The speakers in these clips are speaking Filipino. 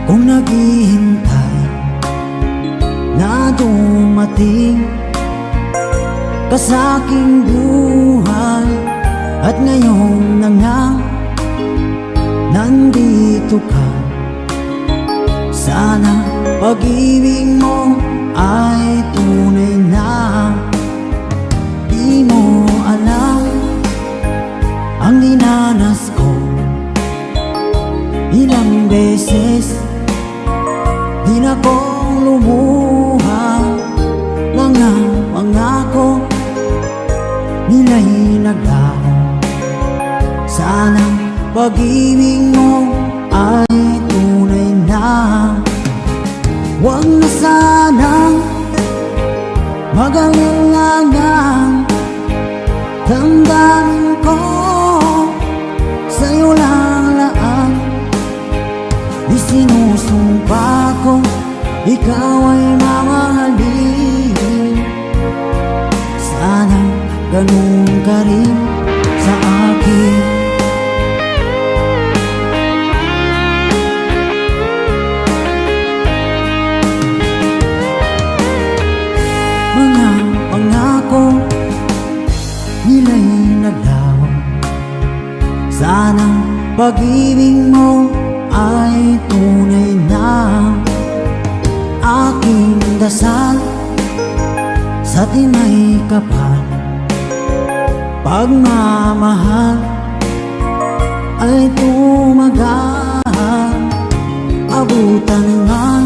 kung naghihintay na dumating ka sa aking buhay. At ngayon na nga nandito ka, sana pag-ibig mo ay tunay na. Di mo alam ang dinanas ko, ilang beses din akong lumuha. Mga pangako nila'y naglaho, sana pag-ibig mo ay tunay na. Huwag na sanang mag-alinlangan, damdamin ko sa'yo lang laan. Isinusumpa ko ikaw ay mamahalin, sana ganun ka rin sa akin. Mga pangako nila'y naglaho, sana pag-ibig mo ay tunay na. Aking dasal sa tinay kapal, pagmamahal ay tumagal. Abutan nga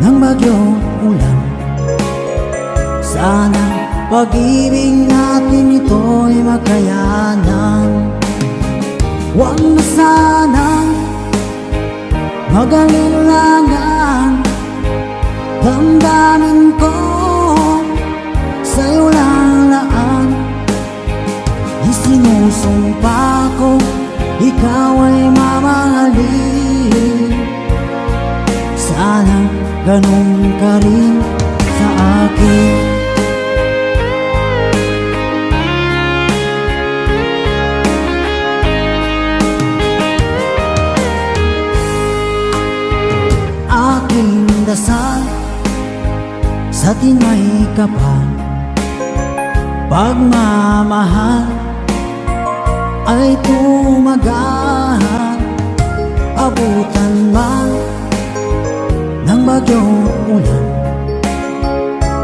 ng bagyong ulan, sana pag-ibig natin ito'y makayanan. Huwag na sanang mag-alinlangan, damdamin ko sa'yo lang laan. Isinusumpa ko ikaw ay mamahalin, sana ganun ka rin sa akin. Aking dasal sa tinay kapal, pagmamahal ay tumagal. Abutan man ng bagyong ulan,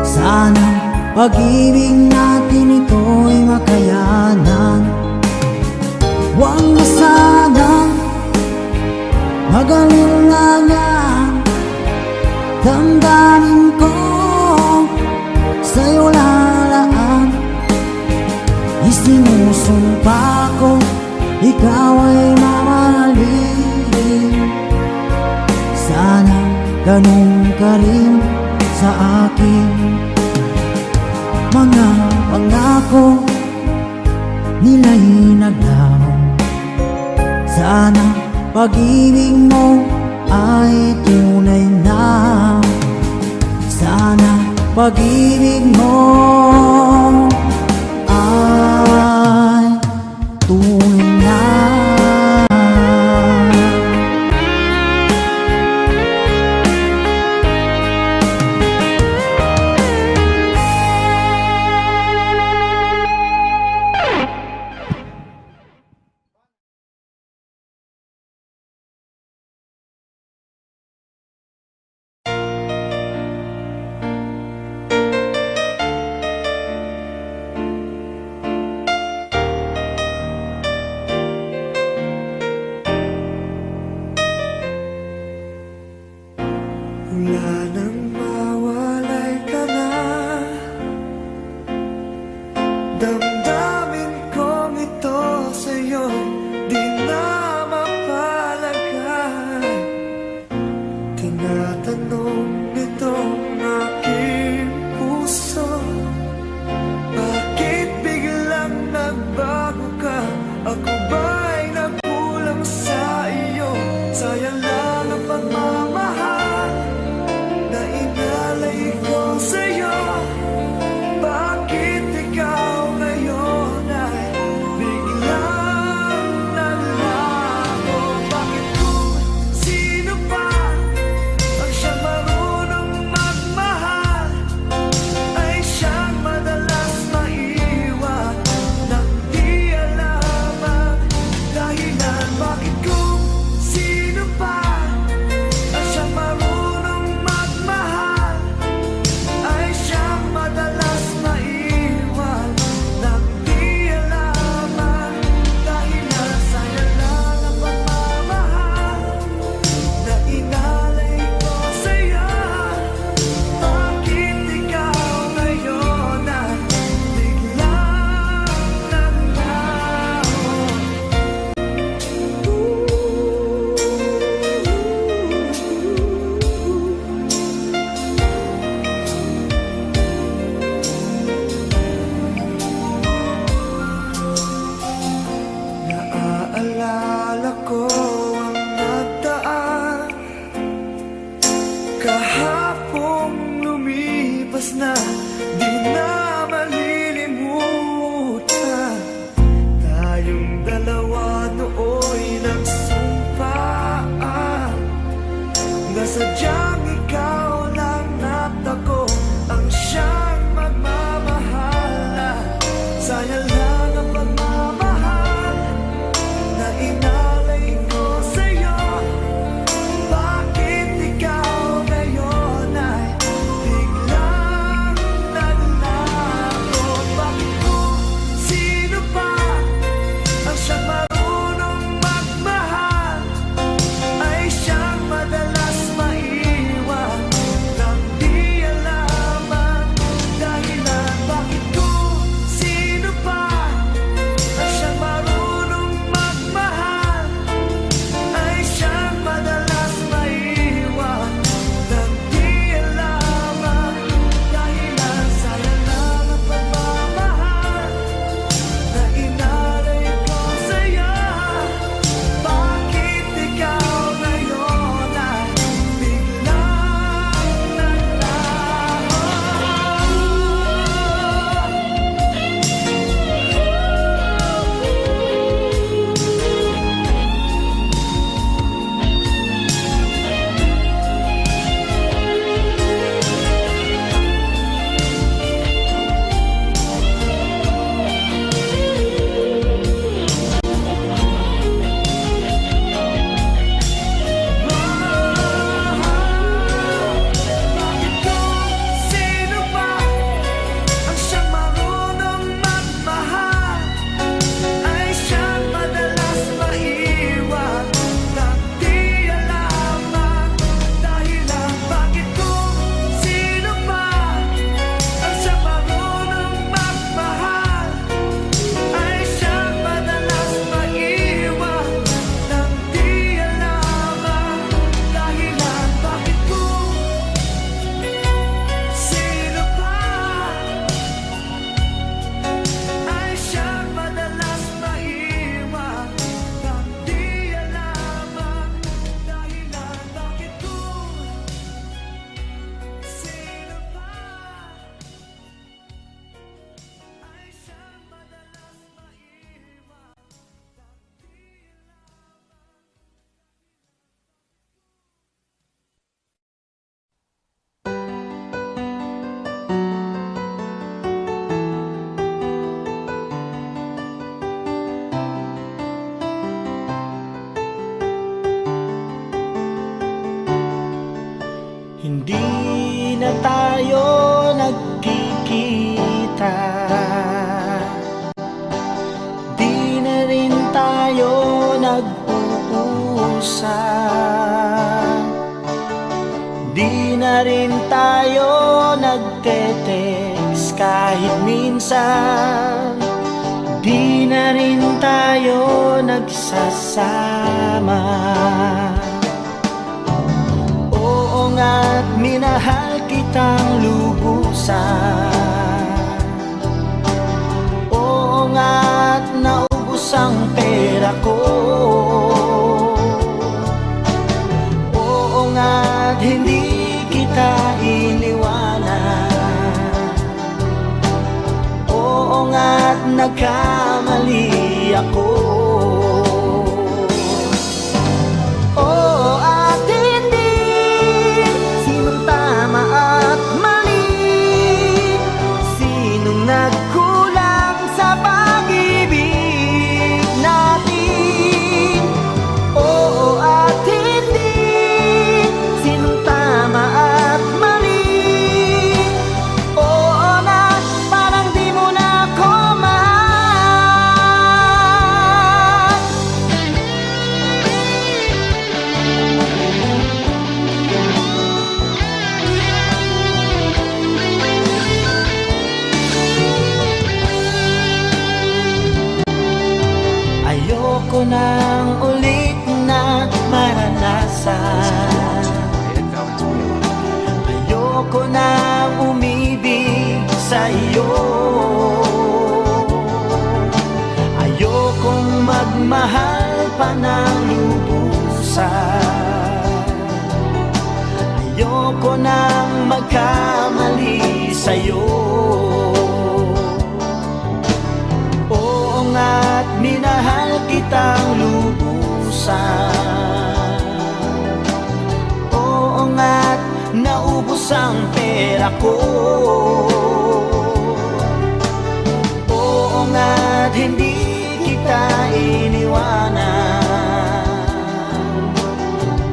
sana pag-ibig natin ito'y makayanan. Huwag na sanang mag-alinlangan, damdamin ko sa'yo lalaan. Isinusumpa ko ikaw ay mamahalin, sana ganun ka rin sa akin. Mga pangako nila'y naglaho, sana pag-ibig mo ay tunay na. Sana pag-ibig mo ay tunay na. Wala nang mawalay ka na, damdamin kong ito sa'yo'y di na mapalagay. Tinatanong nitong aking puso, bakit biglang nagbago ka? Ako ba'y nagkulang sa iyo? Sayang lang ang pagmamahal na tayo nagkikita, di na rin tayo nag-uusap, di na rin tayo nagte-text kahit minsan, di na rin tayo nagsasama. Oo nga't minahal kitang lubusan, oo nga't naubos ang pera ko, oo nga't hindi kita iniwanan, oo nga't nagkamali ako. Oo at hindi, sinong tama at mali, sinong nagkulang sa pag-ibig natin. Oo at hindi, sinong tama at mali, oo na parang di mo na ako mahal. Ayoko nang ulit na maranasan, ayoko nang umibig sa iyo, ayokong magmahal pa ng lubusan, ayoko nang magkamali sa'yo. Oo nga't minahal kitang lubusan, oo nga't naubos ang pera ko, oo nga't hindi kita iniwanan,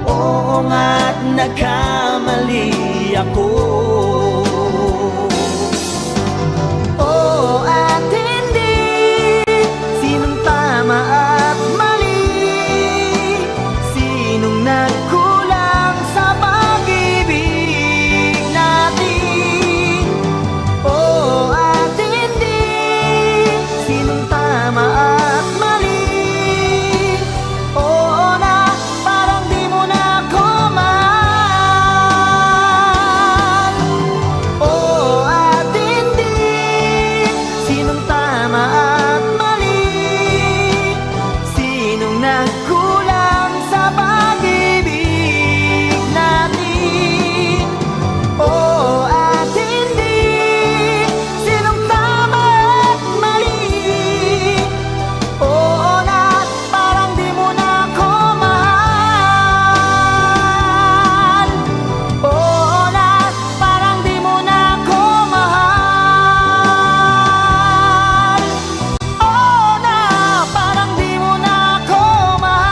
oo nga't nagkamali ako. Oo at hindi, sinong tama at mali, sinong nagkulang sa pag-ibig natin. Oo at hindi, sinong tama at mali, oo na parang di mo na ako mahal. Oo at hindi, sinong tama at mali, sinong nagkulang sa pag-ibig natin. Oo at hindi, sinong tama at mali, oo na parang di mo na ako mahal. Oo na parang di mo na ako mahal. Oo na parang di mo na ako mahal.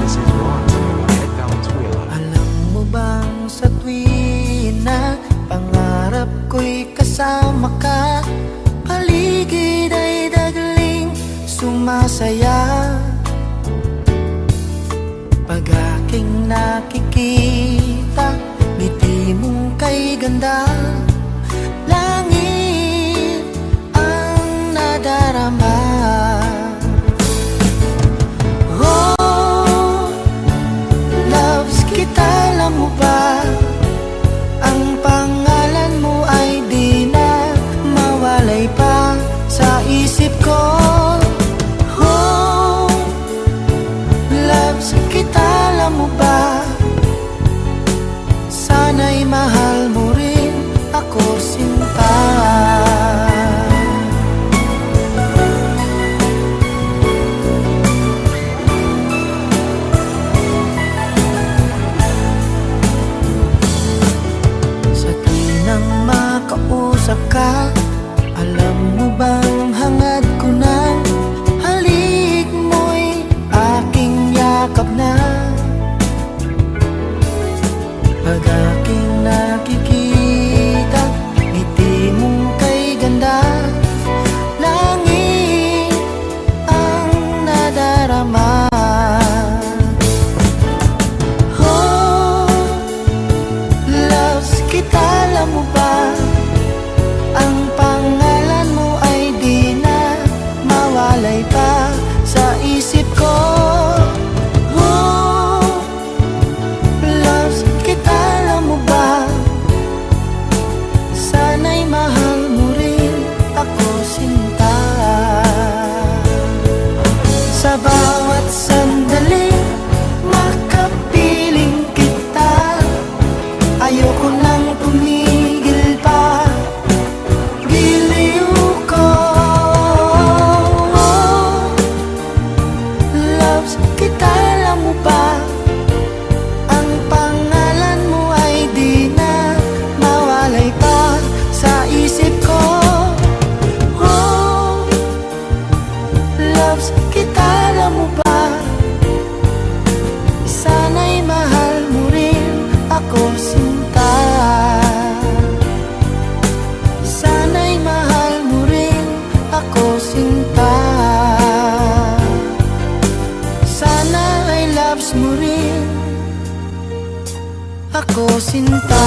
This is Ron at Valenzuela. Alam mo bang sa tuwing na pangarap ko'y kasama ka, paligid ay dagling sumasaya. Pag aking nakikita, ngiti mong kay ganda, langit ang nadarama. Oh, loves kita, alam mo ba? Ang pangalan mo ay di na mawalay pa sa isip ko. Oh, loves kita, alam mo ba? Sana'y mahal mo rin ako. pakiusap ka. Alam mo bang hangad ko ng halik mo'y aking yakap na. Pag aking nakikita, ngiti mong kay ganda, langit ang nadarama. Oh, loves kita, alam mo ba? Ang pangalan mo ay di na mawalay pa sa isip ko. Oh, loves kita, alam mo ba? Sana'y mahal mo rin ako, sinta. Sa bawat sandali makapiling kita, ayoko nang tumigil pa. Giliw ko, loves kita, alam mo ba? Ang pangalan mo ay di na mawalay pa sa isip ko. Oh, loves kita, alam mo ba? Sana'y mahal mo rin ako, sinta. Sana'y mahal mo rin ako, sinta. Sana ay loves mo rin ako, sinta.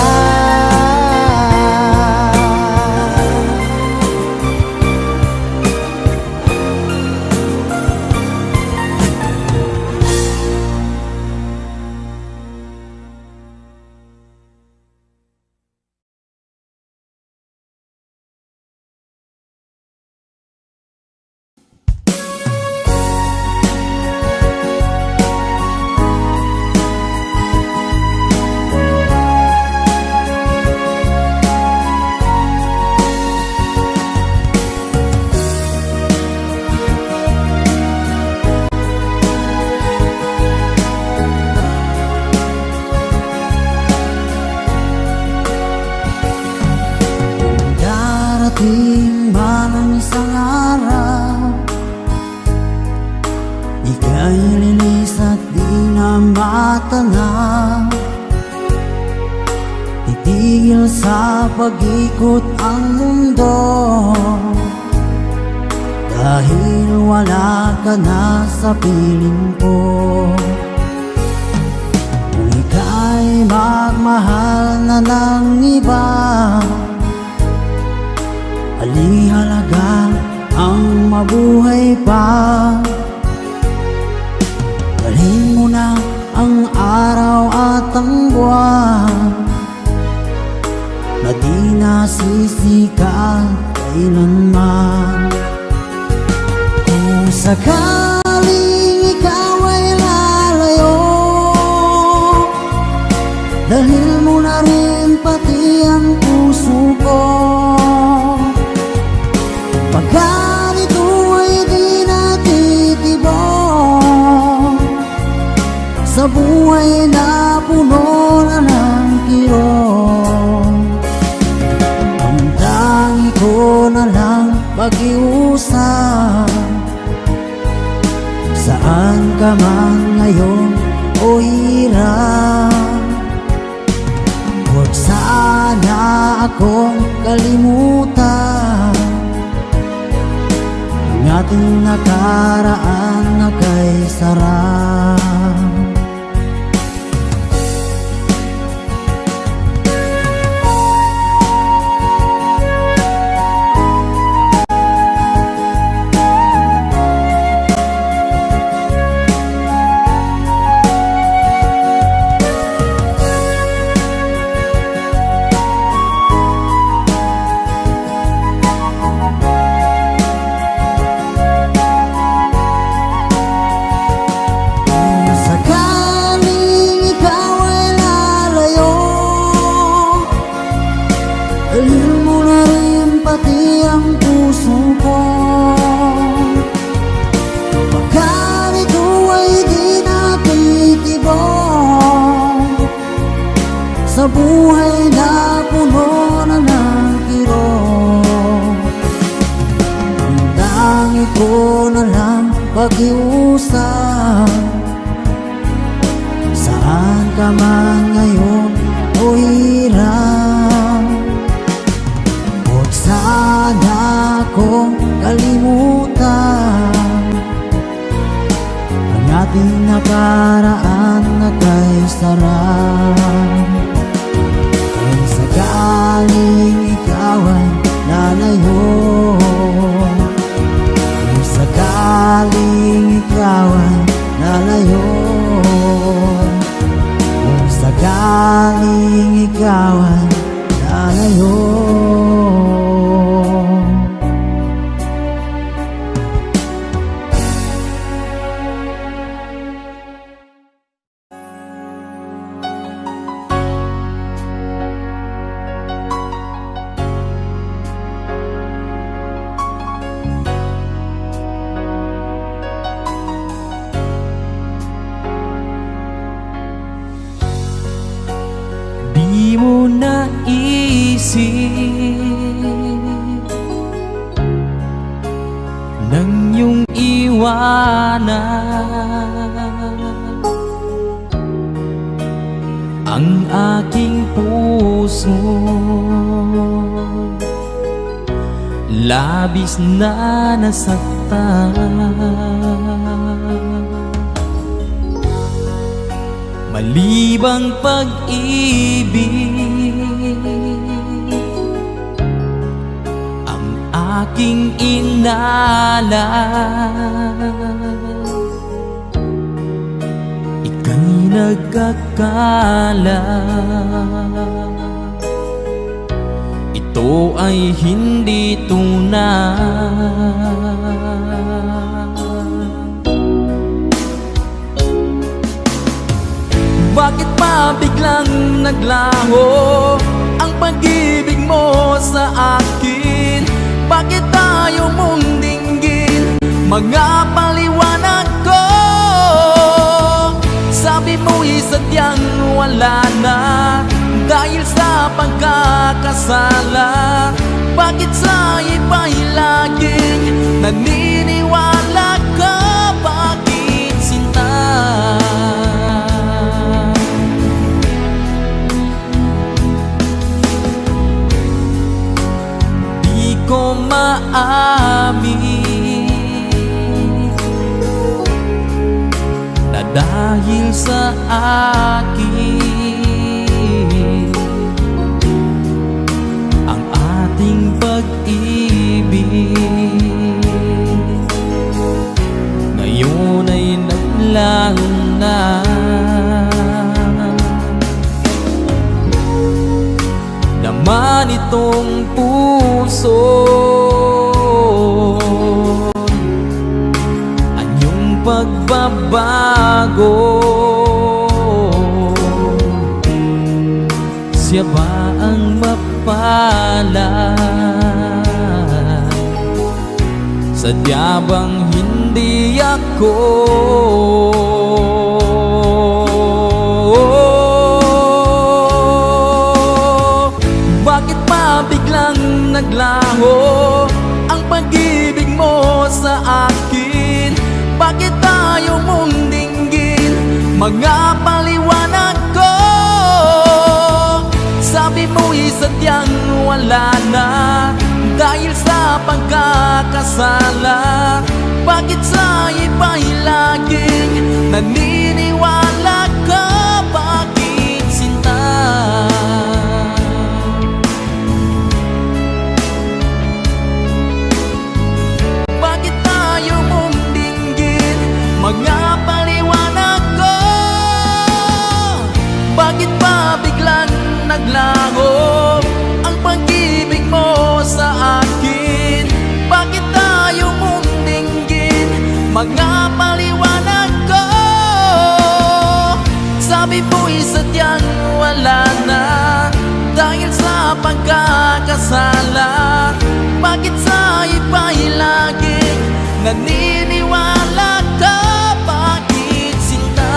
Darating man ang isang araw, ika'y lilis at di na matanaw. Titigil sa pag-ikot ang mundo, dahil wala ka na sa piling ko. Kung ika'y magmahal na ng iba, alihalaga ang mabuhay pa. Dalhin mo na ang araw at ang buwan, na di nasisikat kailanman. Kung sakaling ikaw ay lalayo, dalhin mo na rin pati ang puso ko. Pagkat ito ay di natitibok sa buhay na puno na ng kirot, ang tangi ko na lang pag-iusap. Saan ka man ngayon o hirap, huwag sana akong kalimutan. Ang ating nakaraan na kay sarap. Dalhin mo na rin pati ang puso ko. Pagkat ito ay di natitibok sa buhay na puno na ng kirot, kong kalimutan ang ating nakaraan na kay sarang. Kung sakaling ikaw ay lalayo, kung sakaling ikaw ay lalayo, kung sakaling ikaw ay lalayo. Di mo naisip nang iyong iwanan ang aking puso, labis na nasaktan. Malibang pag-ibig ang aking inalan, ika'y nagkakala ito ay hindi tunay. Bakit pa biglang naglaho ang pag-ibig mo sa akin? Bakit tayo mong dinggin mga paliwanag ko? Sabi mo'y sadyang wala na dahil sa pagkakasala. Bakit sa iba'y laging naniniwala ka? Bakit sinta? Ko maamin na dahil sa akin ang ating pag-ibig ngayon ay naglaho na. Naman itong puso anyong pagbabago, siya ba ang mapalad? Sadya bang hindi ako? Bakit pa biglang naglaho ang pag-ibig mo sa akin? Bakit tayo mong dinggin mga paliwanag ko? Sabi mo'y sadyang wala na dahil sa pagkakasala. Bakit sa iba'y laging naniniwala ka? Bakit sinta? Mga paliwanag ko, bakit pa biglang naglaho ang pag-ibig mo sa akin? Bakit tayo mong dinggin mga paliwanag ko? Sabi mo'y sadyang wala na dahil sa pagkakasala. Bakit sa iba'y laging naniniwala ka? Bakit sinta?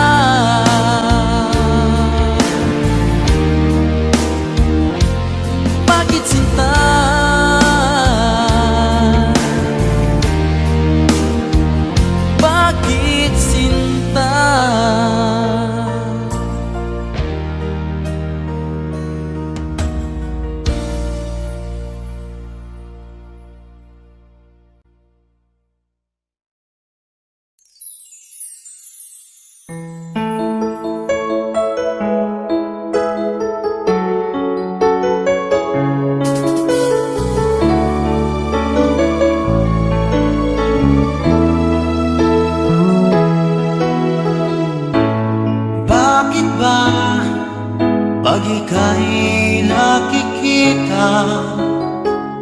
Bakit sinta?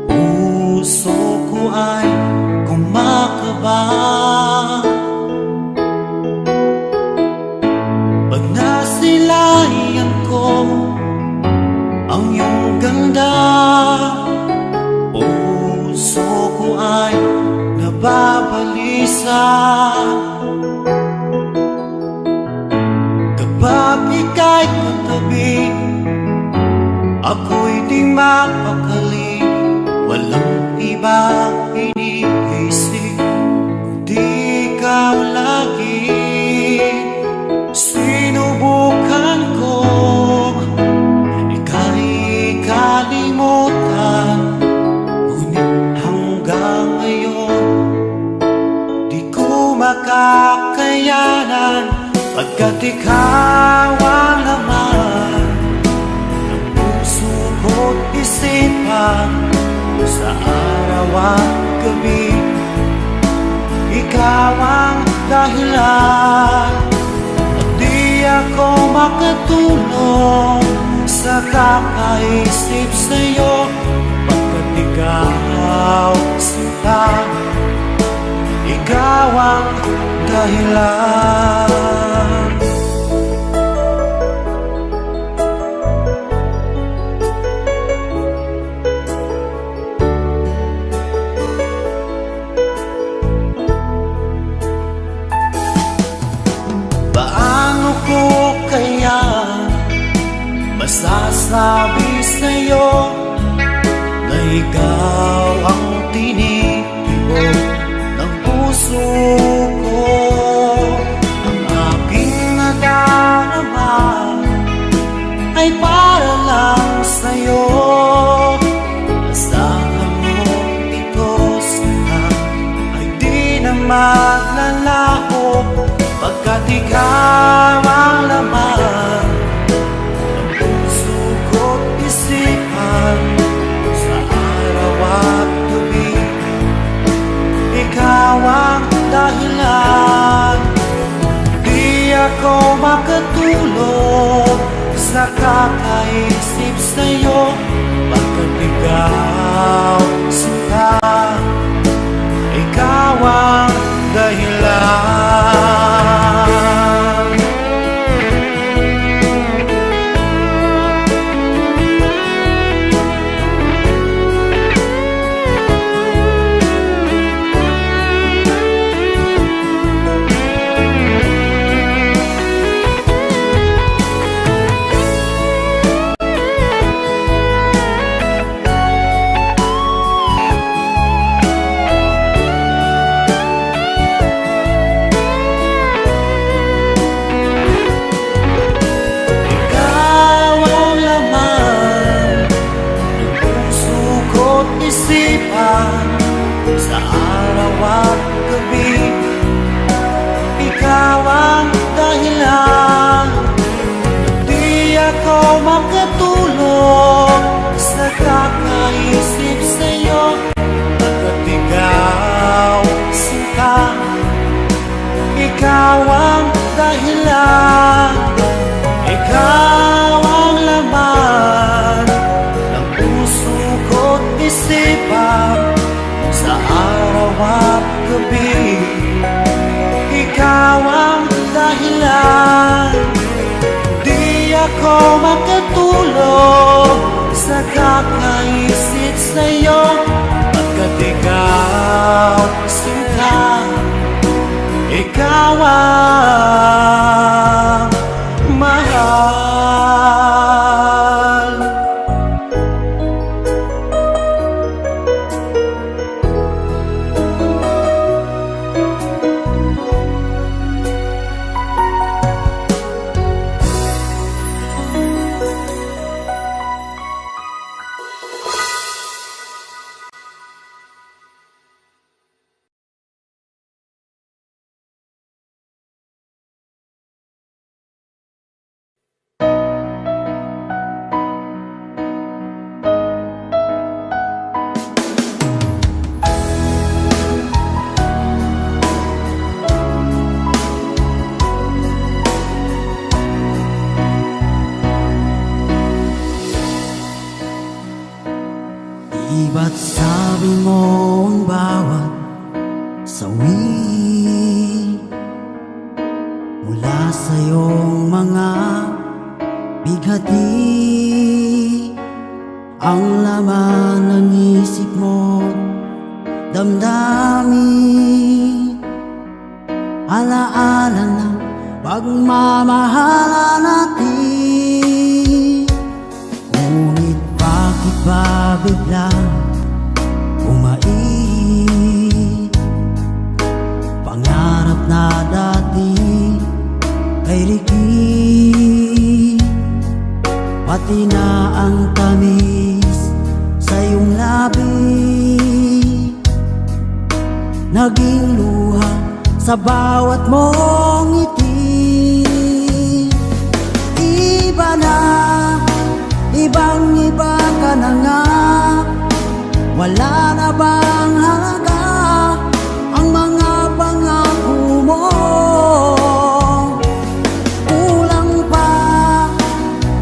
Puso ko ay kumakaba pag nasilayan ko ang iyong ganda. Puso ko ay nababalisa kapag ika'y katabi. Ako'y di mapakali, walang ibang iniisip kundi ikaw lagi. Sinubukan ko ika'y kalimutan, ngunit hanggang ngayon di ko makakayanan, pagkat ikaw ang laman ng puso ko't isipan sa araw at gabi. Ikaw ang dahilan at di ako makatulog sa kakaisip sa'yo, pagkat ikaw sinta, ikaw ang dahilan. Paano ko kaya masasabi sa'yo na ikaw ang tinitibok ng puso ko? Ang aking nadarama ay para lang sa'yo. Asahan mo ito sana ay di na maglalaho, pagkat ikaw ang laman ng puso ko't isipan sa araw at gabi. Ikaw ang dahilan, di ako makatulog sa kakaisip sa'yo, pagkat ikaw sinta, ikaw ang dahilan. Sa araw at gabi, ikaw ang dahilan, di ako makatulog sa kakaisip sa'yo, pagkat ikaw sinta, ikaw ang dahilan, ikaw ang laman ng puso ko't isipan sa araw at gabi. Ikaw ang dahilan, di ako makatulog sa kakaisip sa'yo, pagkat ikaw sinta, ikaw ang Di ba't sabi mo ang bawat sawi mula sa iyong mga bighati ang laman ng isip mo, damdamin, alaala ng pagmamahala natin. Ngunit bakit ba biglang bumait pangarap na dati ay likid, pati na ang tamis sa iyong labi naging luha sa bawat mong ngiti. Iba na, ibang iba ka na nga, wala na bang halaga ang mga pangako mo? Kulang pa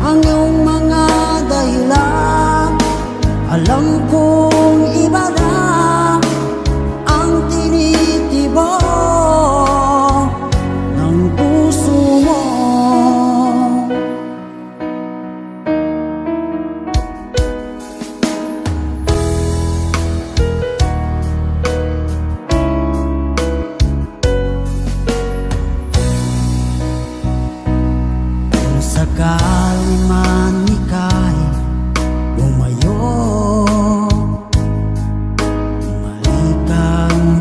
ang iyong mga dahilan, alam kong iba na ang tinitibok ng puso mo. Kung sakali man ika'y lumayo,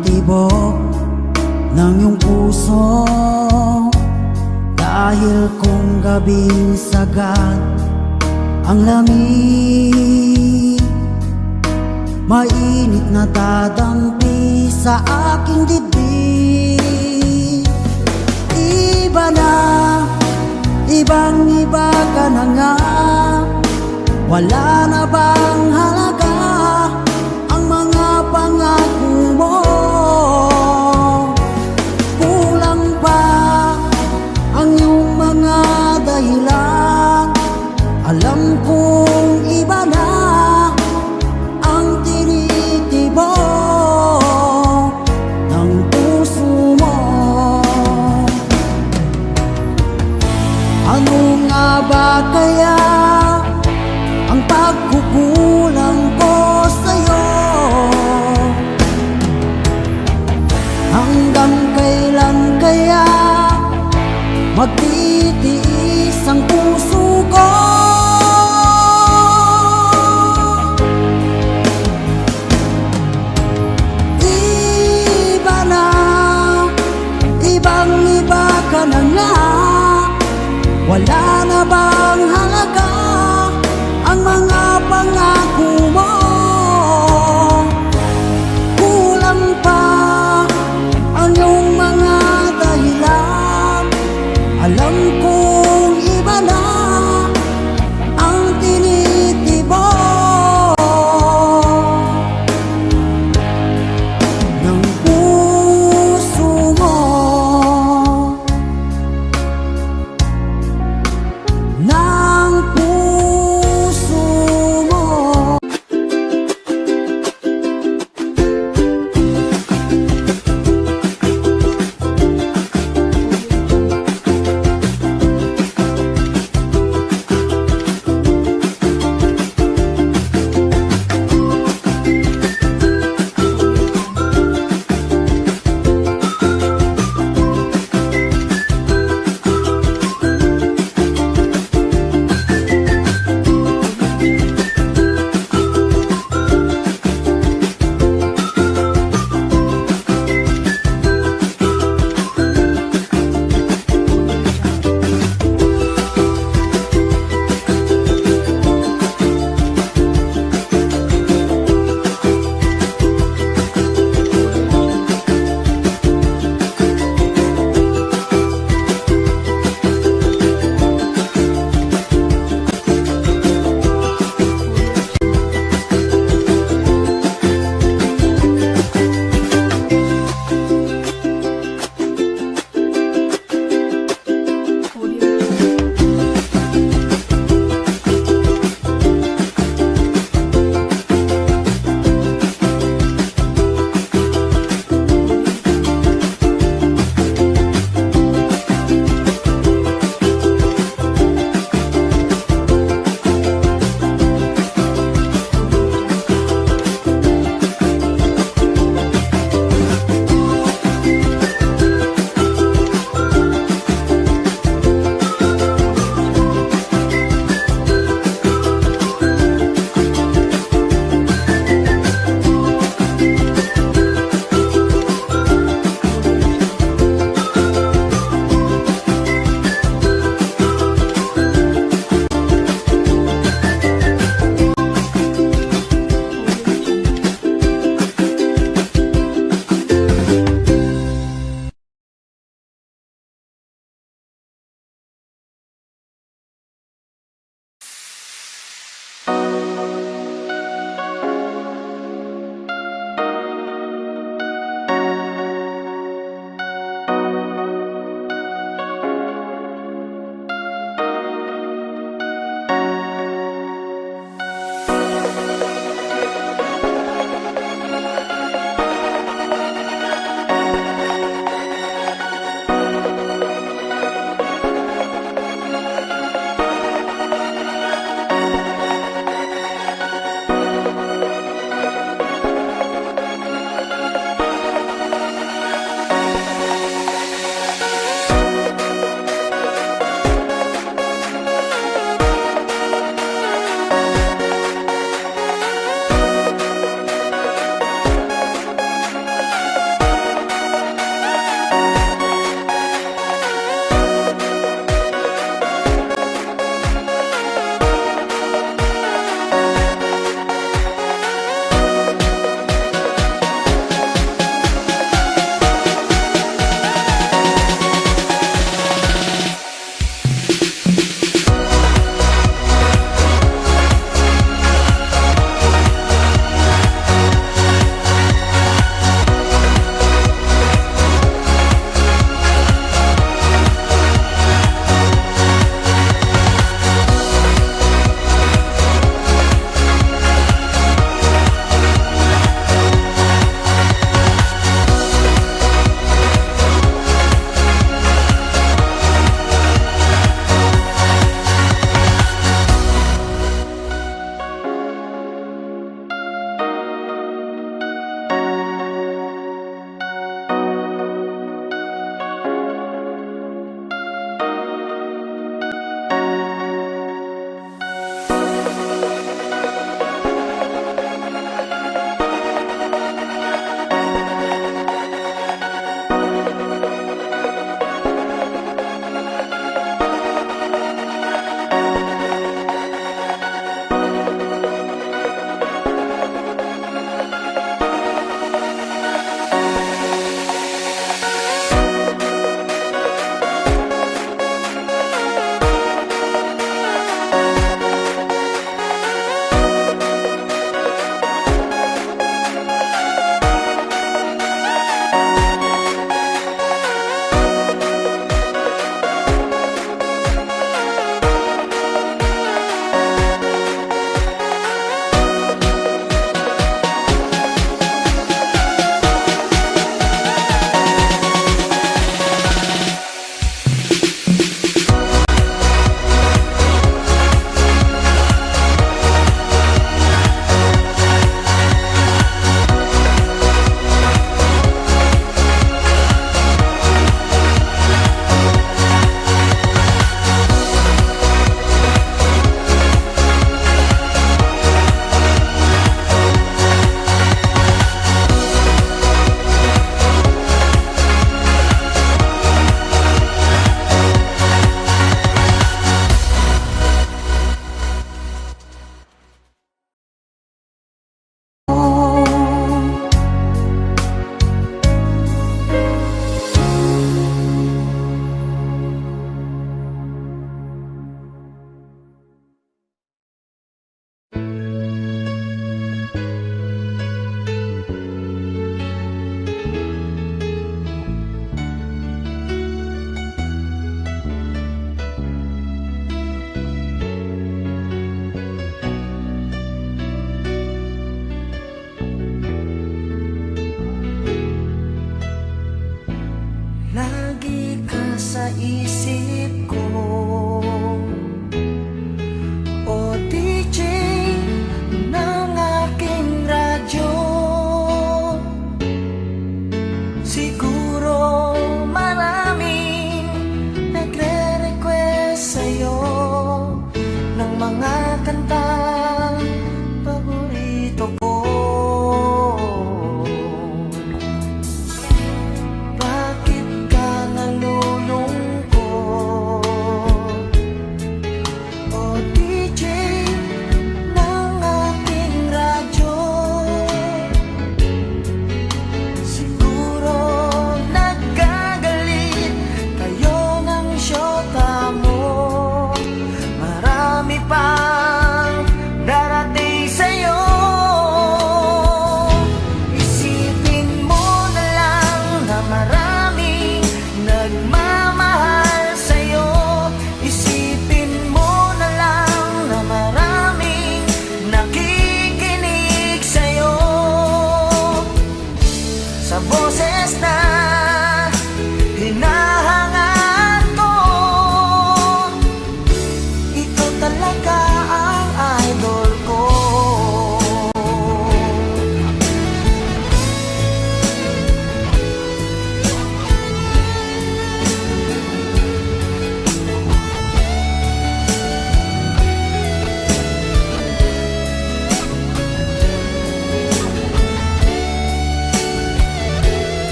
tibok ng iyong puso, dahil kung gabing sagad ang lamig, mainit na dadampi sa aking dibdib. Iba na, ibang iba ka na nga, wala na bang halaga ang mga pangako mo? Kulang pa ang iyong mga dahilan, alam kong iba na ang tinitibok ng puso mo. Ano nga ba kaya ang pagkukulang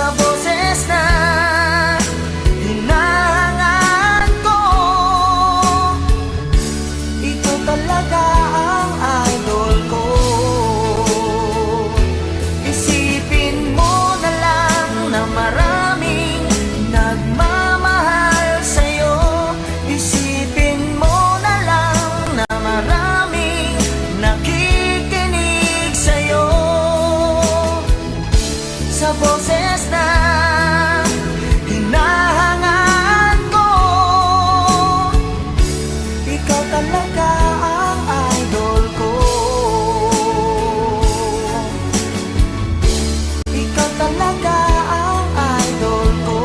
sa boses na hinahangaan ko. Ikaw talaga ang idol ko. Isipin mo na lang na maraming nagmamahal sa'yo. Isipin mo na lang na maraming nakikinig sa'yo. Sa boses na hinahangaan ko, ikaw talaga ang idol ko. Ikaw talaga ang idol ko.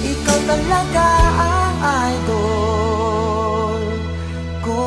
Ikaw talaga ang idol ko.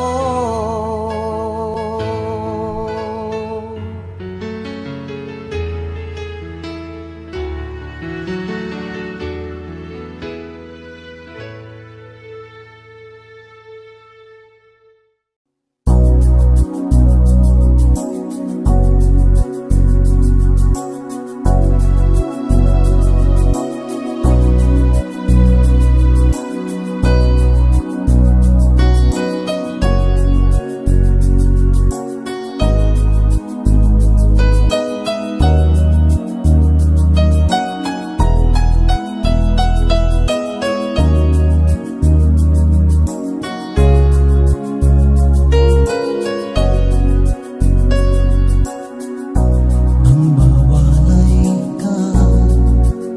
Nang mawalay ka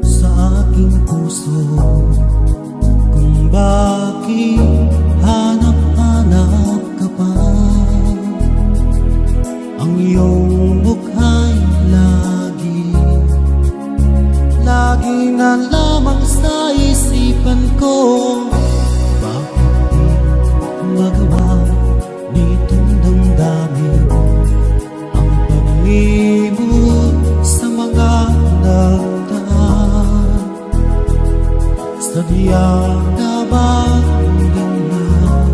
sa aking puso, kung bakit hanap-hanap ka pa. Ang iyong mukha'y lagi na lamang sa isipan ko. Bakit di magawa nitong damdamin ang pag-ibig sa mga nagdaan? Sadya na ba ganyan?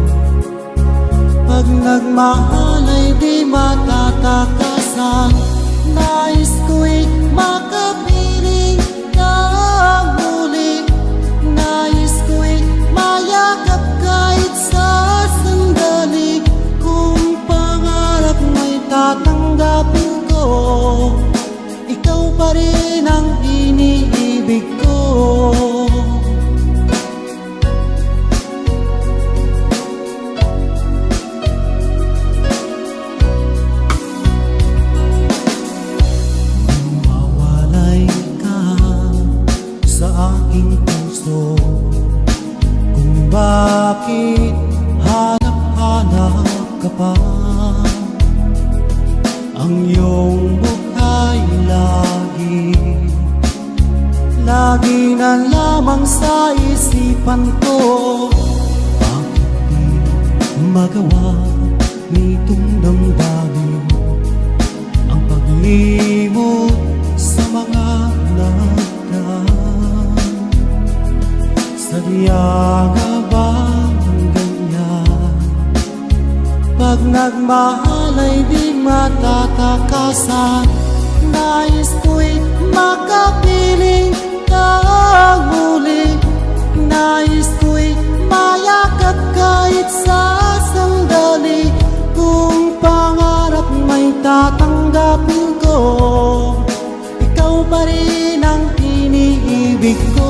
Pag nagmahal ay di matatakasan. Nais ko'y makapiling ng muli. Nais ko'y mayakap kahit sa sandali. Kung pangarap mo'y tatanggapin ko, ikaw pa rin ang iniibig ko. Mawalay ka sa aking puso, kung bakit hanap-hanap ka pa. Ang iyong mukha'y lagi na lamang sa isipan ko. Bakit di magawa nitong damdamin ang paglimot sa mga nagdaan? Sadya nga bang ganyan? Pag nagmahal ay di matatakasan. Nais ko'y makapiling ng muli. Nais ko'y mayakap kahit sa sandali. Kung pangarap may tatanggapin ko, ikaw pa rin ang iniibig ko.